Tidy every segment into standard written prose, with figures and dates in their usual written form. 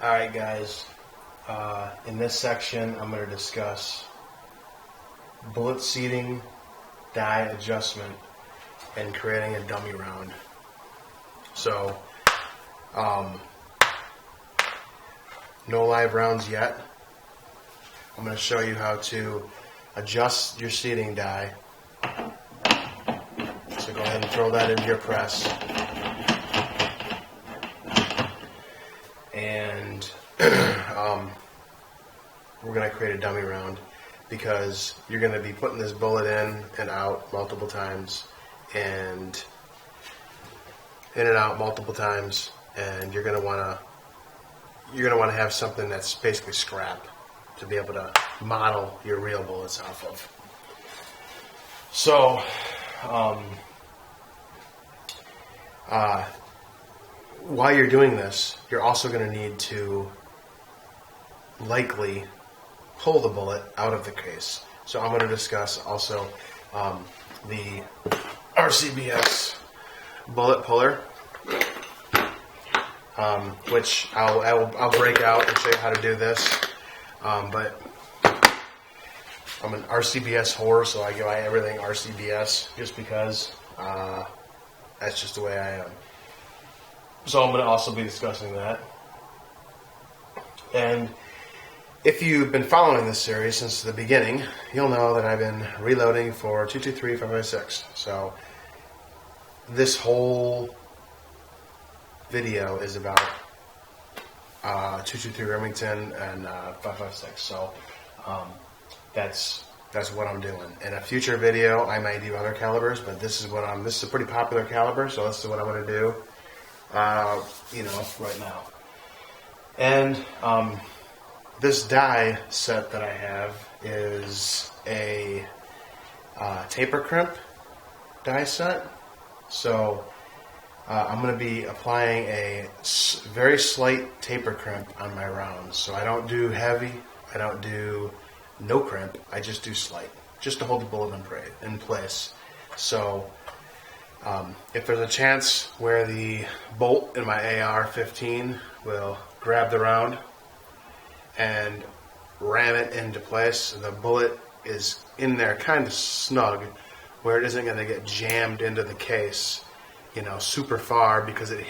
Alright guys, in this section I'm going to discuss bullet seating, die adjustment, and creating a dummy round. So, no live rounds yet. I'm going to show you how to adjust your seating die. So go ahead and throw that into your press. And we're going to create a dummy round because you're going to be putting this bullet in and out multiple times, and in and out multiple times, and you're going to want to have something that's basically scrap to be able to model your real bullets off of. So while you're doing this, you're also going to need to likely pull the bullet out of the case. So I'm going to discuss also the RCBS Bullet Puller, which I'll break out and show you how to do this. But I'm an RCBS whore, so I go by everything RCBS just because that's just the way I am. So I'm going to also be discussing that. And if you've been following this series since the beginning, you'll know that I've been reloading for 223 556. So this whole video is about 223 Remington and 556. So that's what I'm doing. In a future video, I might do other calibers, but this is a pretty popular caliber, so this is what I'm going to do. Right now. And this die set that I have is a taper crimp die set. So I'm going to be applying a very slight taper crimp on my rounds. So I don't do heavy, I don't do no crimp, I just do slight, just to hold the bullet in place. So if there's a chance where the bolt in my AR-15 will grab the round and ram it into place, the bullet is in there kind of snug where it isn't going to get jammed into the case, super far, because it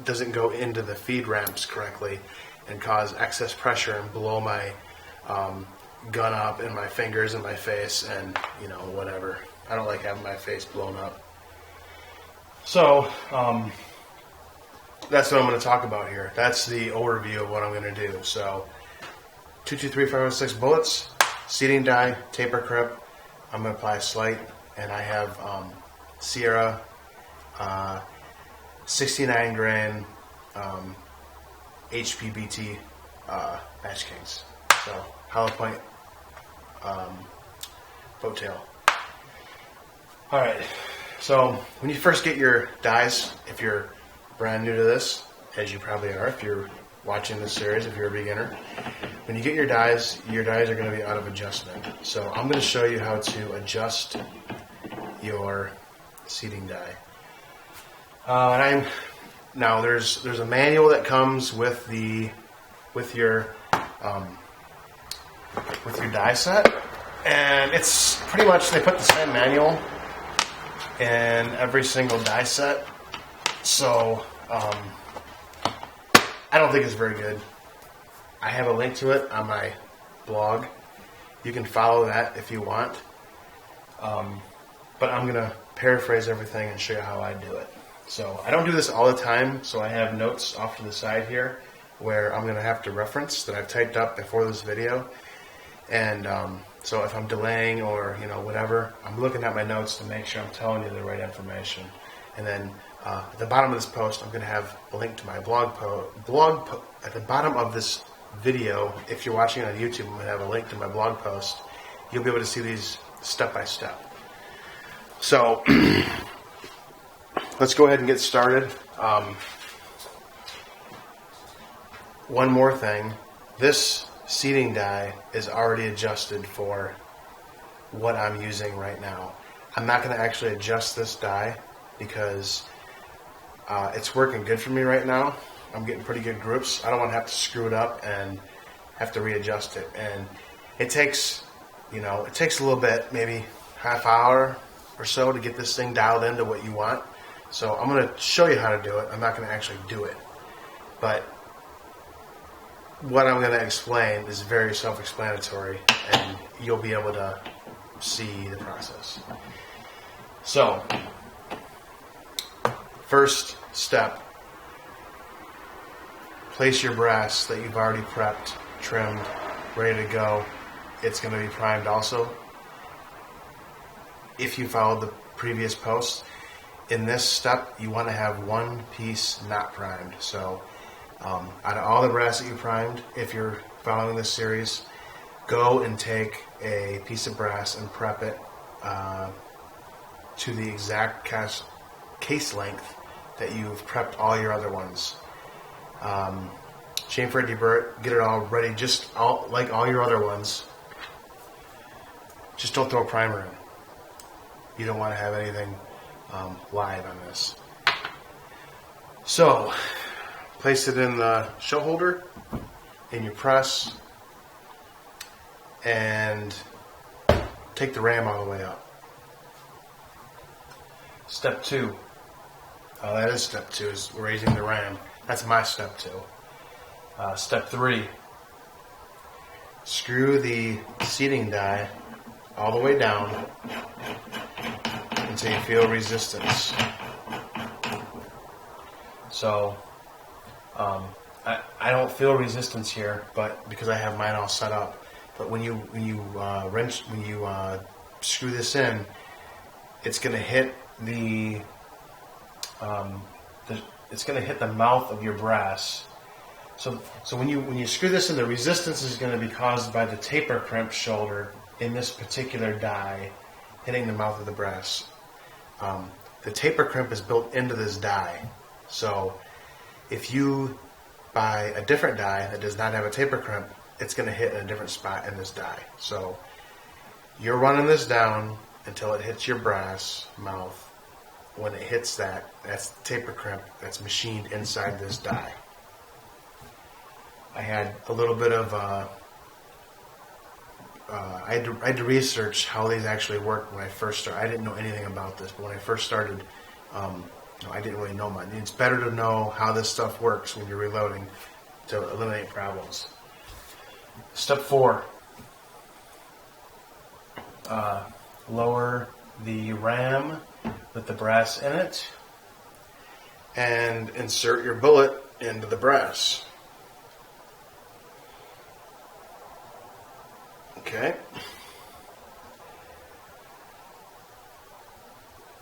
doesn't go into the feed ramps correctly and cause excess pressure and blow my gun up in my fingers and my face and, whatever. I don't like having my face blown up. So, that's what I'm going to talk about here. That's the overview of what I'm going to do. So, 223 506 bullets, seating die, taper crimp. I'm going to apply a slight, and I have Sierra 69 grain HPBT Match Kings. So, hollow point boat tail. Alright. So when you first get your dies, if you're brand new to this, as you probably are if you're watching this series, if you're a beginner, when you get your dies are going to be out of adjustment. So I'm going to show you how to adjust your seating die. Now there's a manual that comes with your die set, and it's pretty much, they put the same manual in every single die set, so I don't think it's very good. I have a link to it on my blog. You can follow that if you want, but I'm going to paraphrase everything and show you how I do it. So I don't do this all the time, so I have notes off to the side here where I'm going to have to reference that I've typed up before this video, and so if I'm delaying or whatever, I'm looking at my notes to make sure I'm telling you the right information. And then at the bottom of this post, I'm going to have a link to my blog at the bottom of this video. If you're watching on YouTube, I'm going to have a link to my blog post. You'll be able to see these step by step. So let's go ahead and get started. One more thing. This seating die is already adjusted for what I'm using right now. I'm not going to actually adjust this die because it's working good for me right now, I'm getting pretty good groups. I don't want to have to screw it up and have to readjust it. And it takes, it takes a little bit, maybe half hour or so to get this thing dialed into what you want. So I'm going to show you how to do it. I'm not going to actually do it. But what I'm going to explain is very self-explanatory, and you'll be able to see the process. So, first step, place your brass that you've already prepped, trimmed, ready to go. It's going to be primed also. If you followed the previous post, in this step you want to have one piece not primed. So out of all the brass that you primed, if you're following this series, go and take a piece of brass and prep it to the exact case length that you've prepped all your other ones. Chamfer, deburt, get it all ready, like all your other ones. Just don't throw a primer in. You don't want to have anything live on this. So, place it in the show holder, in your press, and take the ram all the way up. Step 2. That is step 2, is raising the ram. That's my step 2. Step 3. Screw the seating die all the way down until you feel resistance. So, I don't feel resistance here, but because I have mine all set up. But when you screw this in, it's going to hit the mouth of your brass. So when you screw this in, the resistance is going to be caused by the taper crimp shoulder in this particular die hitting the mouth of the brass. The taper crimp is built into this die. So if you buy a different die that does not have a taper crimp, it's going to hit in a different spot in this die. So you're running this down until it hits your brass mouth. When it hits that's the taper crimp that's machined inside this die. I had a little bit of I had to research how these actually work when I first started. I didn't know anything about this, but when I first started, I didn't really know much. It's better to know how this stuff works when you're reloading to eliminate problems. Step 4. Lower the ram with the brass in it and insert your bullet into the brass. Okay.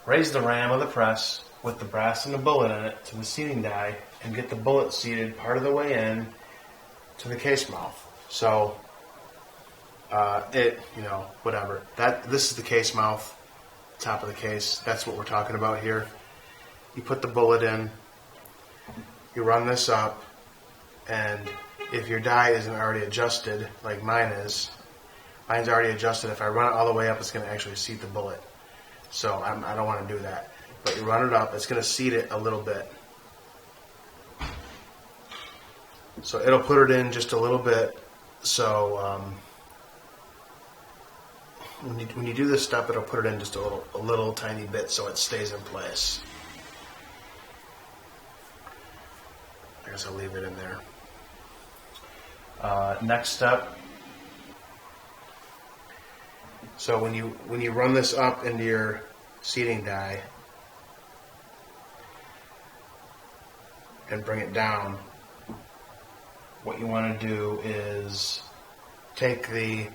Raise the ram of the press with the brass and the bullet in it to the seating die and get the bullet seated part of the way in to the case mouth. So, whatever. This is the case mouth, top of the case. That's what we're talking about here. You put the bullet in, you run this up, and if your die isn't already adjusted, like mine is, mine's already adjusted. If I run it all the way up, it's going to actually seat the bullet. So I don't want to do that. But you run it up, it's going to seat it a little bit. So it'll put it in just a little bit. So when you do this step, it'll put it in just a little tiny bit so it stays in place. I guess I'll leave it in there. Next step. So when you run this up into your seating die and bring it down, what you want to do is take the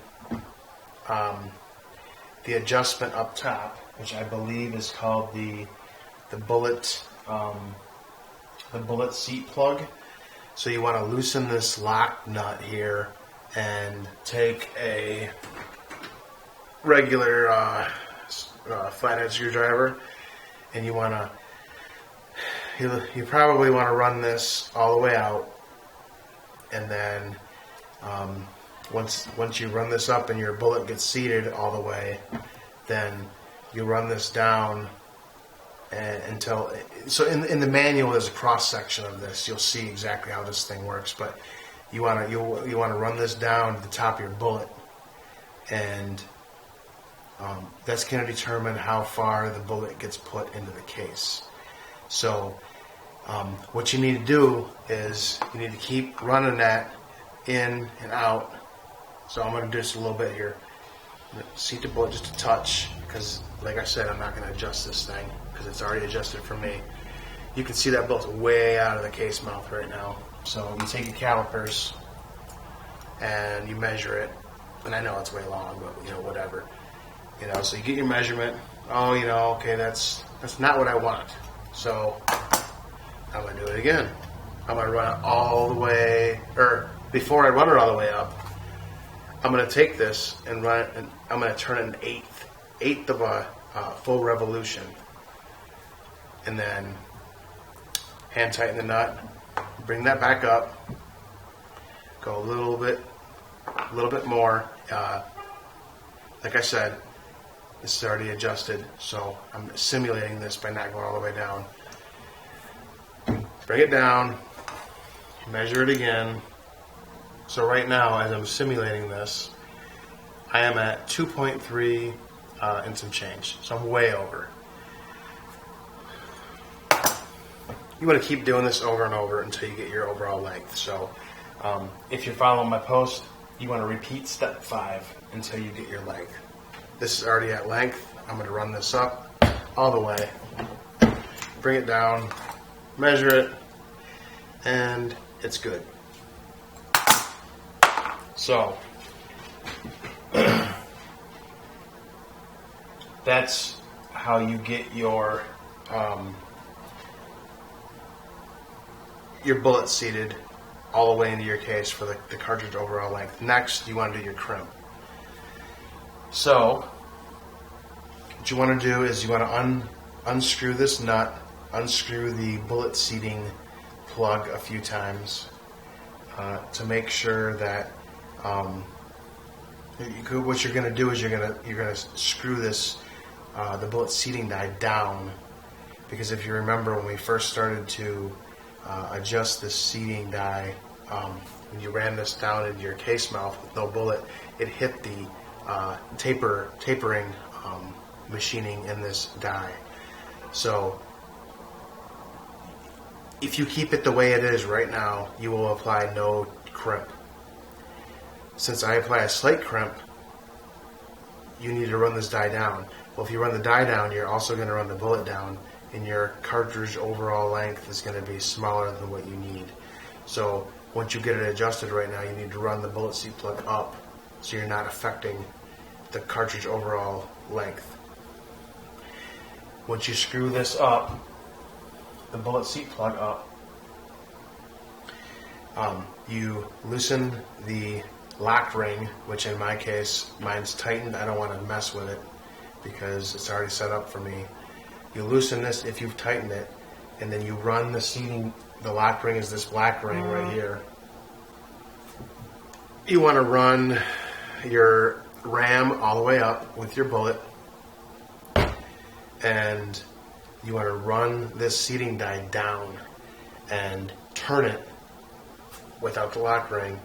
adjustment up top, which I believe is called the bullet seat plug. So you want to loosen this lock nut here and take a regular flathead screwdriver, and you probably want to run this all the way out, and then once you run this up and your bullet gets seated all the way, then you run this down So in the manual there's a cross section of this. You'll see exactly how this thing works, but you want to run this down to the top of your bullet, and that's going to determine how far the bullet gets put into the case. So what you need to do is you need to keep running that in and out. So I'm going to do this a little bit here. Seat the bullet just a touch, because like I said, I'm not going to adjust this thing because it's already adjusted for me. You can see that bullet's way out of the case mouth right now. So you take your calipers and you measure it, and I know it's way long, but whatever. So you get your measurement. Oh, okay, that's not what I want. So I'm going to do it again. I'm going to run it all the way, or before I run it all the way up, I'm going to take this and run it, and I'm going to turn it an eighth of a full revolution, and then hand tighten the nut, bring that back up, go a little bit more. Like I said, this is already adjusted, so I'm simulating this by not going all the way down. Bring it down, measure it again. So right now, as I'm simulating this, I am at 2.3 and some change. So I'm way over. You want to keep doing this over and over until you get your overall length. So if you're following my post, you want to repeat step 5 until you get your length. This is already at length. I'm going to run this up all the way. Bring it down, measure it, and it's good. So that's how you get your bullet seated all the way into your case for the cartridge overall length. Next, you want to do your crimp. So what you want to do is you want to unscrew this nut, unscrew the bullet seating plug a few times to make sure that what you're going to do is you're going to screw this the bullet seating die down, because if you remember when we first started to adjust this seating die, when you ran this down into your case mouth with no bullet, it hit the tapering machining in this die. So if you keep it the way it is right now, you will apply no crimp. Since I apply a slight crimp, you need to run this die down. Well, if you run the die down, you're also going to run the bullet down, and your cartridge overall length is going to be smaller than what you need. So once you get it adjusted right now, you need to run the bullet seat plug up so you're not affecting the cartridge overall length. Once you screw this up, the bullet seat plug up, you loosen the lock ring, which in my case, mine's tightened. I don't want to mess with it because it's already set up for me. You loosen this if you've tightened it, and then you run the seating. The lock ring is this black ring right here. You want to run your ram all the way up with your bullet, and you want to run this seating die down and turn it without the lock ring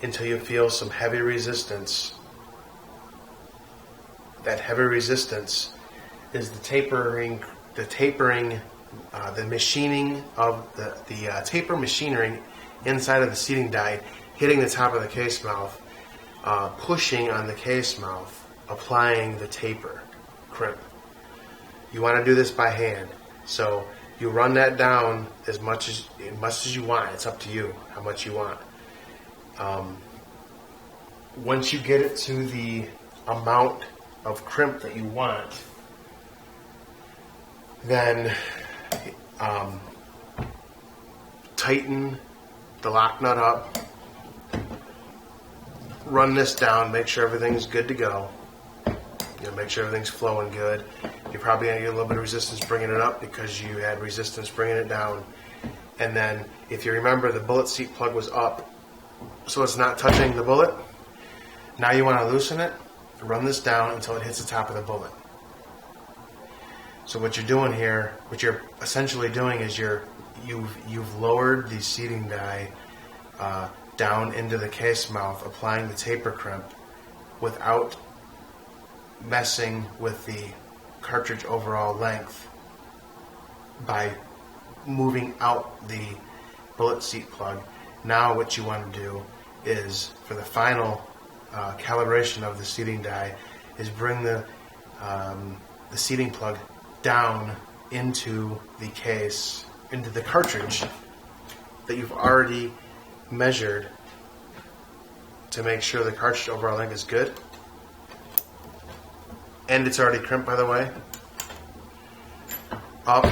until you feel some heavy resistance. That heavy resistance is the machining of the taper machinery inside of the seating die hitting the top of the case mouth, pushing on the case mouth, applying the taper crimp. You want to do this by hand, so you run that down as much as you want. It's up to you how much you want. Once you get it to the amount of crimp that you want, then tighten the lock nut up, run this down, make sure everything's good to go. Make sure everything's flowing good. You're probably going to get a little bit of resistance bringing it up because you had resistance bringing it down. And then, if you remember, the bullet seat plug was up, so it's not touching the bullet. Now you want to loosen it, run this down until it hits the top of the bullet. So what you're doing here, what you're essentially doing is you've lowered the seating die down into the case mouth, applying the taper crimp without messing with the cartridge overall length by moving out the bullet seat plug. Now what you want to do is, for the final calibration of the seating die, is bring the seating plug down into the case, into the cartridge that you've already measured to make sure the cartridge overall length is good. And it's already crimped, by the way. Up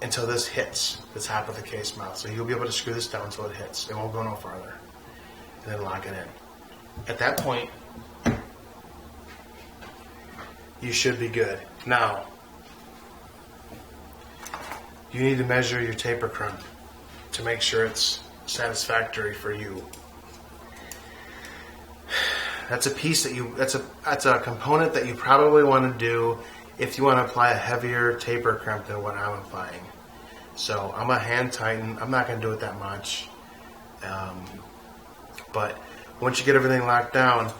until this hits the top of the case mouth. So you'll be able to screw this down until it hits. It won't go no farther. And then lock it in. At that point, you should be good. Now, you need to measure your taper crimp to make sure it's satisfactory for you. That's a piece that that's a component that you probably want to do if you want to apply a heavier taper crimp than what I'm applying. So I'm a hand tighten. I'm not going to do it that much. But once you get everything locked down,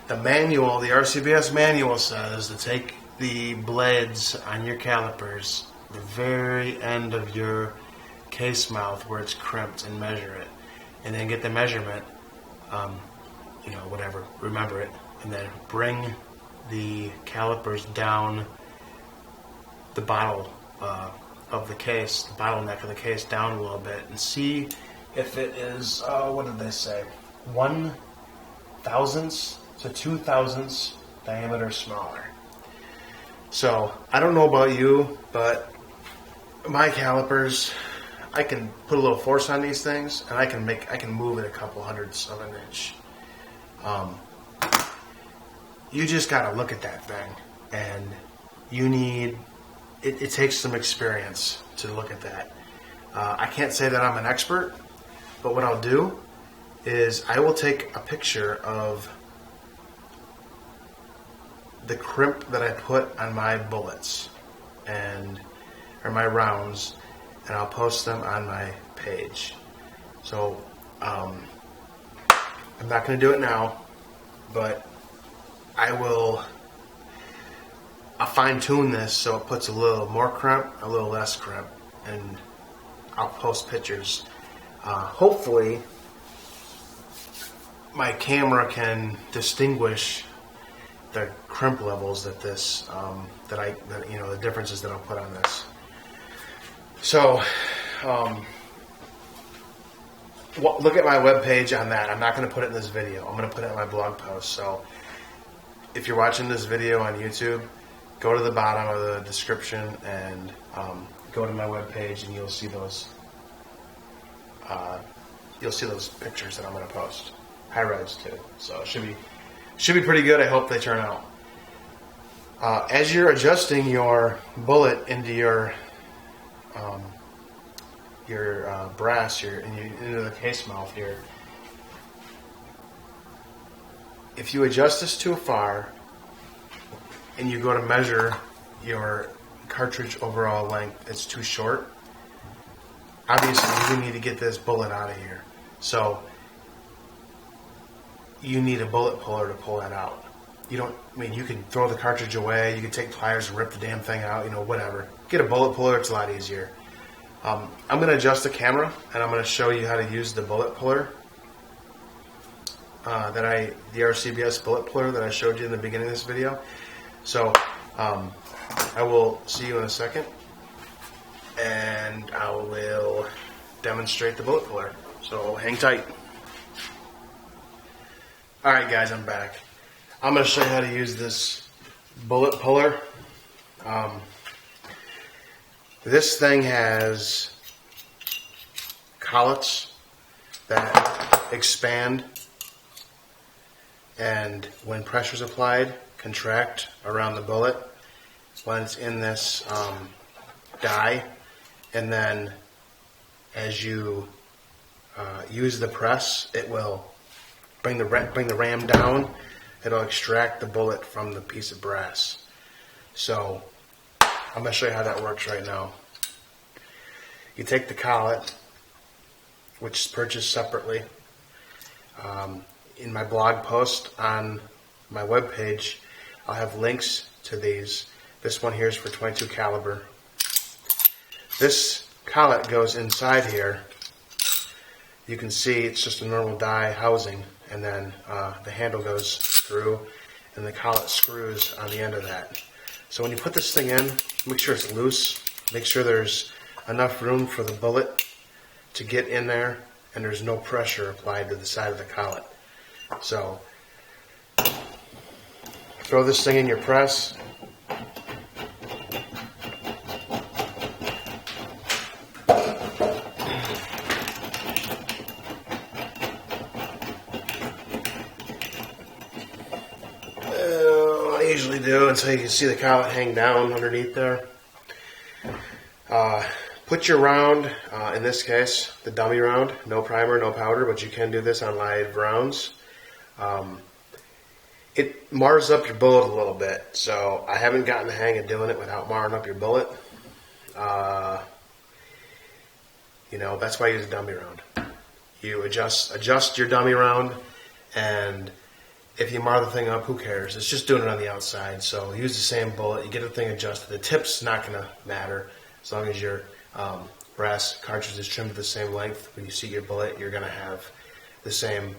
the manual, the RCBS manual says to take the blades on your calipers, the very end of your case mouth where it's crimped, and measure it. And then get the measurement, whatever, remember it. And then bring the calipers down the bottle of the case, the bottleneck of the case, down a little bit, and see if it is, what did they say, 1/1000th to 2/1000th diameter smaller. So I don't know about you, but my calipers, I can put a little force on these things, and I can move it a couple hundredths of an inch. You just got to look at that thing, and you need. It takes some experience to look at that. I can't say that I'm an expert, but what I'll do is I will take a picture of the crimp that I put on my bullets or my rounds, and I'll post them on my page. So I'm not going to do it now, but I'll fine-tune this so it puts a little more crimp, a little less crimp, and I'll post pictures. Hopefully, my camera can distinguish the crimp levels that the differences that I'll put on this. So, look at my webpage on that. I'm not going to put it in this video. I'm going to put it in my blog post. So, if you're watching this video on YouTube, go to the bottom of the description and go to my webpage, and you'll see those. You'll see those pictures that I'm going to post. High res too, so it should be pretty good. I hope they turn out. As you're adjusting your bullet into your brass, into the case mouth here, if you adjust this too far and you go to measure your cartridge overall length, it's too short. Obviously, you need to get this bullet out of here. So you need a bullet puller to pull that out. You can throw the cartridge away, you can take pliers and rip the damn thing out, whatever. Get a bullet puller, it's a lot easier. I'm going to adjust the camera, and I'm going to show you how to use the bullet puller. The RCBS Bullet Puller that I showed you in the beginning of this video. So, I will see you in a second, and I will demonstrate the bullet puller. So, hang tight. Alright guys, I'm back. I'm going to show you how to use this bullet puller. This thing has collets that expand, and when pressure is applied, contract around the bullet when it's in this die, and then as you use the press, it will bring the ram down. It'll extract the bullet from the piece of brass. So I'm going to show you how that works right now. You take the collet, which is purchased separately. In my blog post on my webpage, I'll have links to these. This one here is for 22 caliber. This collet goes inside here. You can see it's just a normal die housing, and then the handle goes through, and the collet screws on the end of that. So when you put this thing in, make sure it's loose. Make sure there's enough room for the bullet to get in there, and there's no pressure applied to the side of the collet. So throw this thing in your press. I usually do until you can see the collet hang down underneath there. Put your round, in this case, the dummy round, no primer, no powder, but you can do this on live rounds. It mars up your bullet a little bit, so I haven't gotten the hang of doing it without marring up your bullet. That's why I use a dummy round. You adjust your dummy round, and if you mar the thing up, who cares? It's just doing it on the outside, so use the same bullet. You get the thing adjusted. The tip's not going to matter as long as your brass cartridge is trimmed to the same length. When you see your bullet, you're going to have the same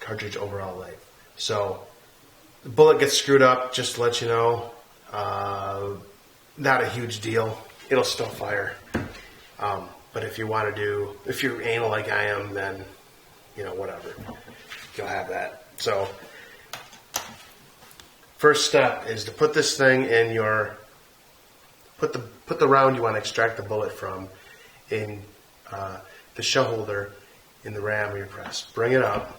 cartridge overall length. So the bullet gets screwed up, just to let you know. Not a huge deal. It'll still fire. But if you want to if you're anal like I am, then, whatever. You'll have that. So first step is to put this thing in your, put the round you want to extract the bullet from in the shell holder in the ram of your press. Bring it up.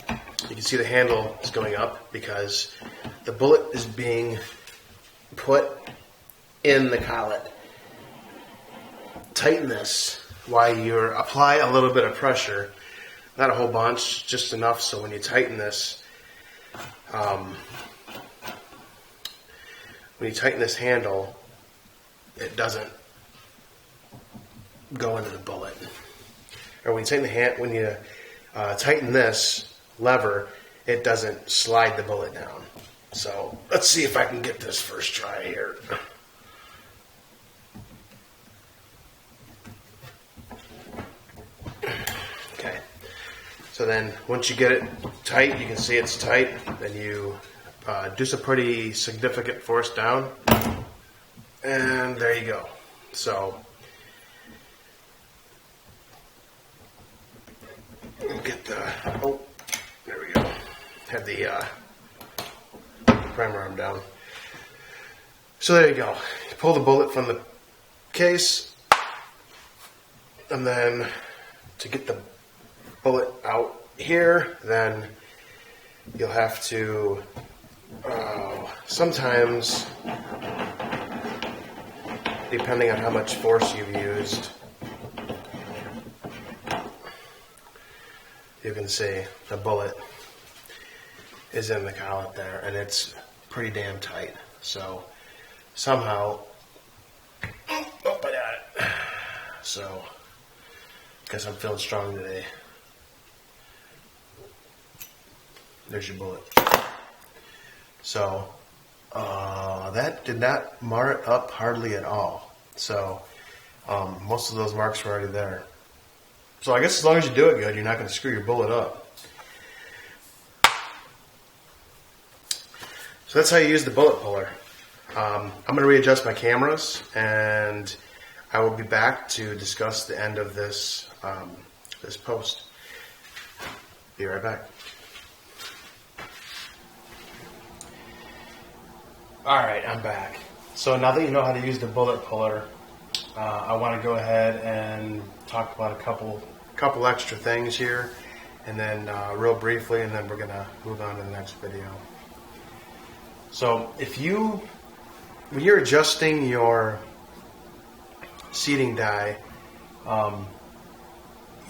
You can see the handle is going up because the bullet is being put in the collet. Tighten this while you apply a little bit of pressure. Not a whole bunch, just enough so when you tighten this, handle, it doesn't go into the bullet. Or when you tighten this lever, it doesn't slide the bullet down. So let's see if I can get this first try here. Okay. So then once you get it tight, you can see it's tight, then you do some pretty significant force down, and there you go. So we'll get there we go. Have the primer arm down. So there you go. You pull the bullet from the case, and then to get the bullet out here, then you'll have to sometimes, depending on how much force you've used, you can see the bullet is in the collet there, and it's pretty damn tight. So somehow, I got it. So guess I'm feeling strong today. There's your bullet. So that did not mar it up hardly at all. So most of those marks were already there. So I guess as long as you do it good, you're not going to screw your bullet up. So that's how you use the bullet puller. I'm going to readjust my cameras, and I will be back to discuss the end of this this post. Be right back. Alright, I'm back. So now that you know how to use the bullet puller, I want to go ahead and talk about a couple extra things here, and then real briefly, and then we're going to move on to the next video. So when you're adjusting your seating die,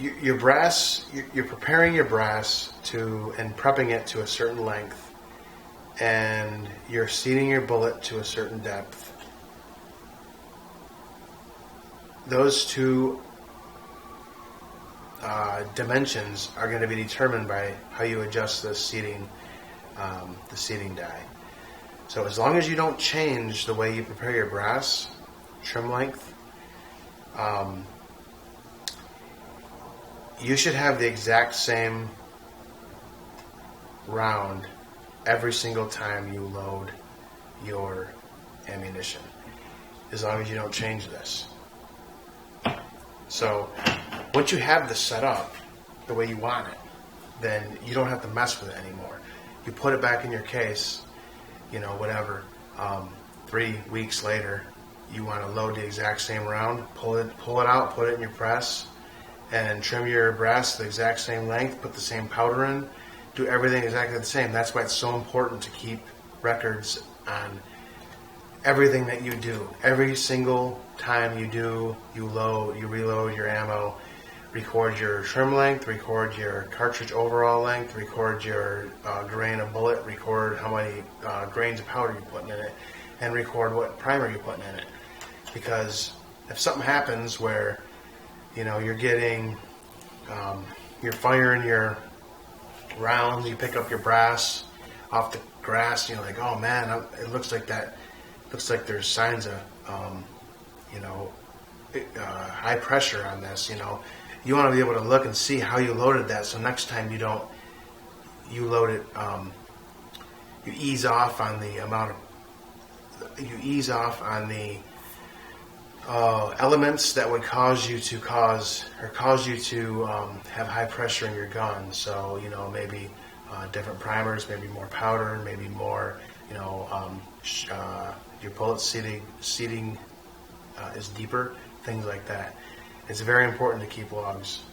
your brass, you're preparing your brass and prepping it to a certain length, and you're seating your bullet to a certain depth those two dimensions are going to be determined by how you adjust the seating die. So as long as you don't change the way you prepare your brass trim length, you should have the exact same round every single time you load your ammunition, as long as you don't change this. So once you have this set up the way you want it, then you don't have to mess with it anymore. You put it back in your case, you know, whatever, 3 weeks later, you want to load the exact same round, pull it out, put it in your press, and trim your brass the exact same length, put the same powder in, do everything exactly the same. That's why it's so important to keep records on everything that you do. Every single time you reload your ammo, record your trim length, record your cartridge overall length, record your grain of bullet, record how many grains of powder you're putting in it, and record what primer you're putting in it. Because if something happens where, you know, you're firing your rounds, you pick up your brass off the grass, and you're like, oh man, it looks like there's signs of, high pressure on this, you know. You want to be able to look and see how you loaded that, so next time you load it, you ease off on the elements that would cause you to have high pressure in your gun. So, you know, maybe different primers, maybe more powder, maybe more, your bullet seating is deeper, things like that. It's very important to keep logs.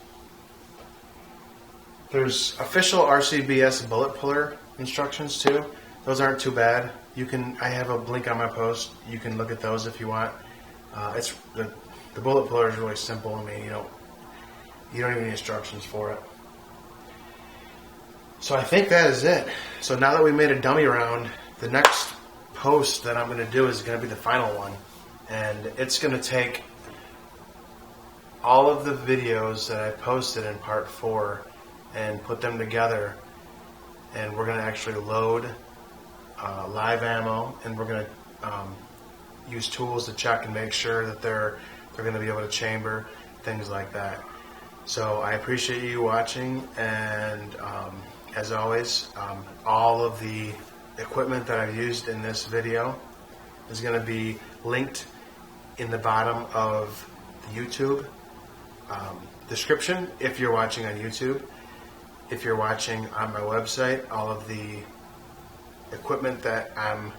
There's official RCBS Bullet Puller instructions too. Those aren't too bad. I have a link on my post. You can look at those if you want. The bullet puller is really simple. I mean, you don't even need instructions for it. So I think that is it. So now that we made a dummy round, the next post that I'm going to do is going to be the final one, and it's going to take all of the videos that I posted in part 4 and put them together, and we're going to actually load live ammo, and we're going to use tools to check and make sure that they're going to be able to chamber, things like that. So I appreciate you watching, and as always, all of the equipment that I've used in this video is going to be linked in the bottom of the YouTube description if you're watching on YouTube. If you're watching on my website, all of the equipment that I'm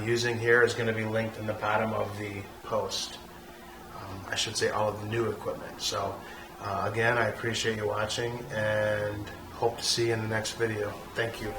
using here is going to be linked in the bottom of the post. I should say all of the new equipment. So again, I appreciate you watching and hope to see you in the next video. Thank you.